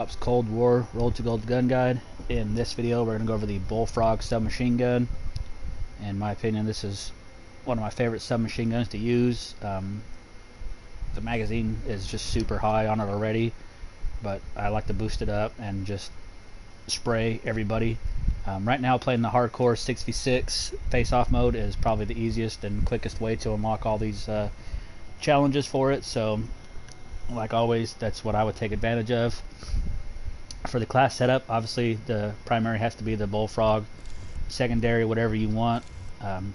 Ops Cold War Road to Gold Gun Guide. In this video we're going to go over the Bullfrog submachine gun. In my opinion, this is one of my favorite submachine guns to use. The magazine is just super high on it already, but I like to boost it up and just spray everybody. Right now playing the hardcore 6v6 face-off mode is probably the easiest and quickest way to unlock all these challenges for it, so like always that's what I would take advantage of. For the class setup, obviously the primary has to be the Bullfrog, secondary whatever you want.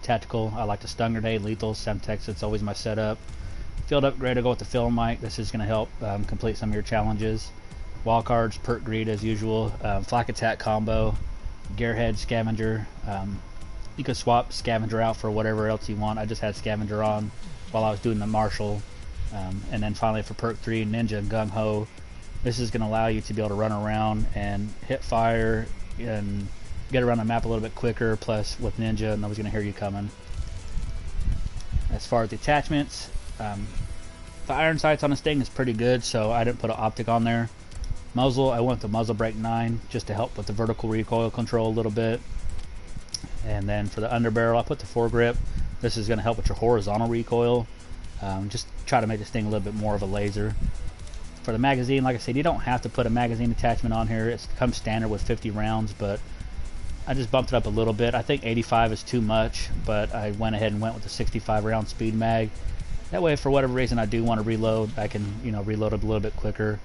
Tactical, I like the stun grenade, lethal, Semtex, it's always my setup. Field upgrade, I go with the film mic. This is going to help complete some of your challenges. Wild cards, perk greed as usual, flak attack combo, gearhead, scavenger. You could swap scavenger out for whatever else you want. I just had scavenger on while I was doing the martial. And then finally for perk 3, ninja and gung ho. This is going to allow you to be able to run around and hit fire and get around the map a little bit quicker. Plus with ninja, nobody's going to hear you coming. As far as the attachments, the iron sights on this thing is pretty good, so I didn't put an optic on there. Muzzle, I went with the muzzle brake 9 just to help with the vertical recoil control a little bit. And then for the underbarrel, I put the foregrip. This is going to help with your horizontal recoil. Just try to make this thing a little bit more of a laser. For the magazine, like I said, you don't have to put a magazine attachment on here. It comes standard with 50 rounds, but I just bumped it up a little bit. I think 85 is too much, but I went ahead and went with the 65 round speed mag. That way, for whatever reason I do want to reload, I can reload it a little bit quicker.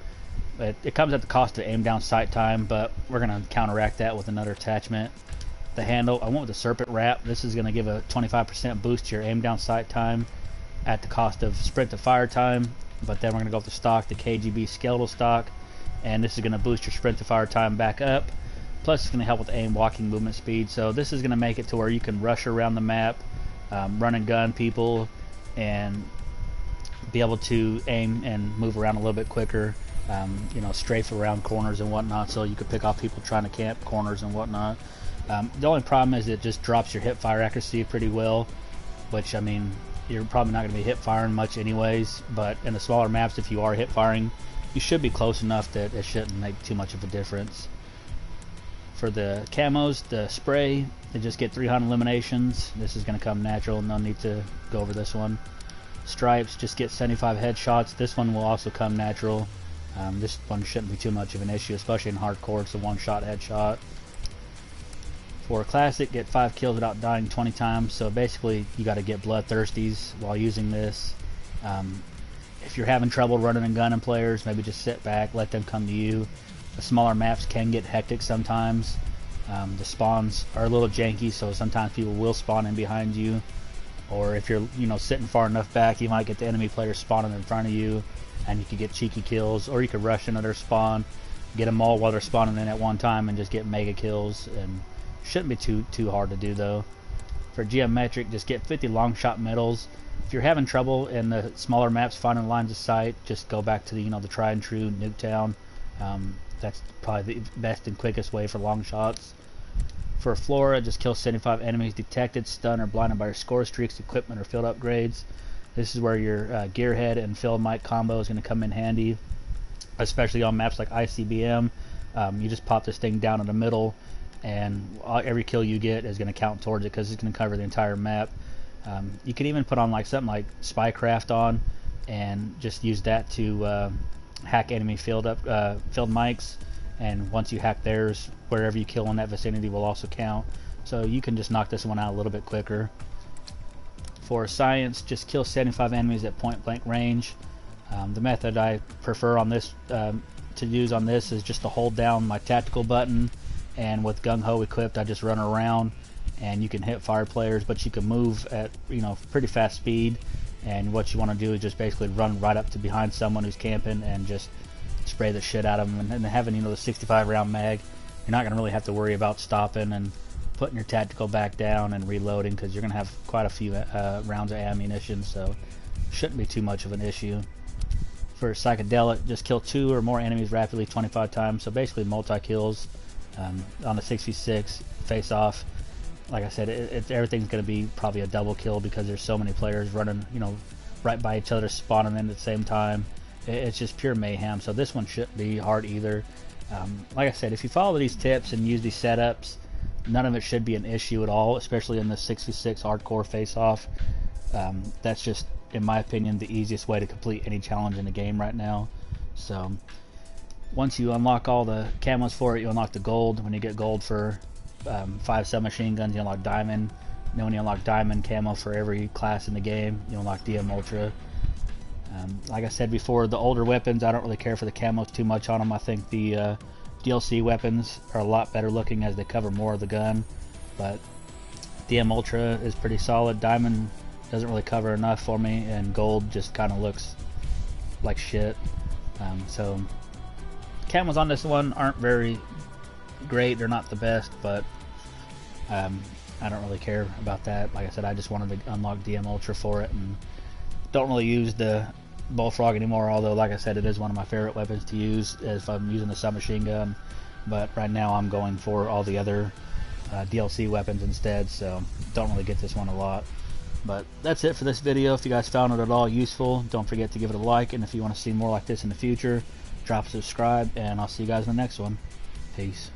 It comes at the cost of aim down sight time, but we're going to counteract that with another attachment. The handle, I went with the serpent wrap. This is going to give a 25% boost to your aim down sight time at the cost of sprint to fire time. But then we're going to go with the stock, the KGB skeletal stock, and this is going to boost your sprint to fire time back up. Plus it's going to help with aim walking movement speed. So this is going to make it to where you can rush around the map, run and gun people, and be able to aim and move around a little bit quicker. Strafe around corners and whatnot, so you could pick off people trying to camp corners and whatnot. The only problem is it just drops your hip fire accuracy pretty well, which, I mean, you're probably not going to be hip firing much anyways, but in the smaller maps, if you are hip firing, you should be close enough that it shouldn't make too much of a difference. For the camos, the spray, they just get 300 eliminations. This is going to come natural, no need to go over this one. Stripes, just get 75 headshots. This one will also come natural. This one shouldn't be too much of an issue, especially in hardcore. It's a one-shot headshot. For classic, get 5 kills without dying 20 times. So basically, you got to get bloodthirsties while using this. If you're having trouble running and gunning players, maybe just sit back, let them come to you. The smaller maps can get hectic sometimes. The spawns are a little janky, so sometimes people will spawn in behind you. Or if you're sitting far enough back, you might get the enemy player spawning in front of you, and you could get cheeky kills. Or you could rush into their spawn, get them all while they're spawning in at one time, and just get mega kills. And shouldn't be too hard to do though. For geometric, just get 50 long shot medals. If you're having trouble in the smaller maps finding lines of sight, just go back to the tried and true Nuketown. That's probably the best and quickest way for long shots. For Flora, just kill 75 enemies detected, stunned, or blinded by your score streaks, equipment, or field upgrades. This is where your gearhead and field mic combo is going to come in handy, especially on maps like ICBM. You just pop this thing down in the middle, and every kill you get is going to count towards it because it's going to cover the entire map. You can even put on something like Spycraft on, and just use that to hack enemy field mics. And once you hack theirs, wherever you kill in that vicinity will also count. So you can just knock this one out a little bit quicker. For science, just kill 75 enemies at point blank range. The method I prefer on this to use on this is just to hold down my tactical button, and with gung ho equipped, I just run around, and you can hit fire players, but you can move at pretty fast speed. And what you want to do is just basically run right up to behind someone who's camping and just spray the shit out of them. And having the 65 round mag, you're not going to really have to worry about stopping and putting your tactical back down and reloading, because you're going to have quite a few rounds of ammunition, so shouldn't be too much of an issue. For psychedelic, just kill 2 or more enemies rapidly 25 times, so basically multi-kills on the 6v6 face-off. Like I said, everything's going to be probably a double kill because there's so many players running right by each other, spawning in at the same time. It's just pure mayhem. So this one shouldn't be hard either. Like I said, if you follow these tips and use these setups, none of it should be an issue at all, especially in the 6v6 hardcore face-off. That's just, in my opinion, the easiest way to complete any challenge in the game right now. So once you unlock all the camos for it, you unlock the gold. When you get gold for 5 submachine guns, you unlock diamond. And then when you unlock diamond camo for every class in the game, you unlock DM Ultra. Like I said before, the older weapons, I don't really care for the camos too much on them. I think the DLC weapons are a lot better looking as they cover more of the gun. But DM Ultra is pretty solid. Diamond doesn't really cover enough for me, and gold just kind of looks like shit. So camos on this one aren't very great. They're not the best, but I don't really care about that. Like I said, I just wanted to unlock DM Ultra for it, and don't really use the Bullfrog anymore, although like I said, it is one of my favorite weapons to use if I'm using the submachine gun. But right now I'm going for all the other DLC weapons instead, so don't really get this one a lot. But that's it for this video. If you guys found it at all useful, don't forget to give it a like, and if you want to see more like this in the future, drop a subscribe, and I'll see you guys in the next one. Peace.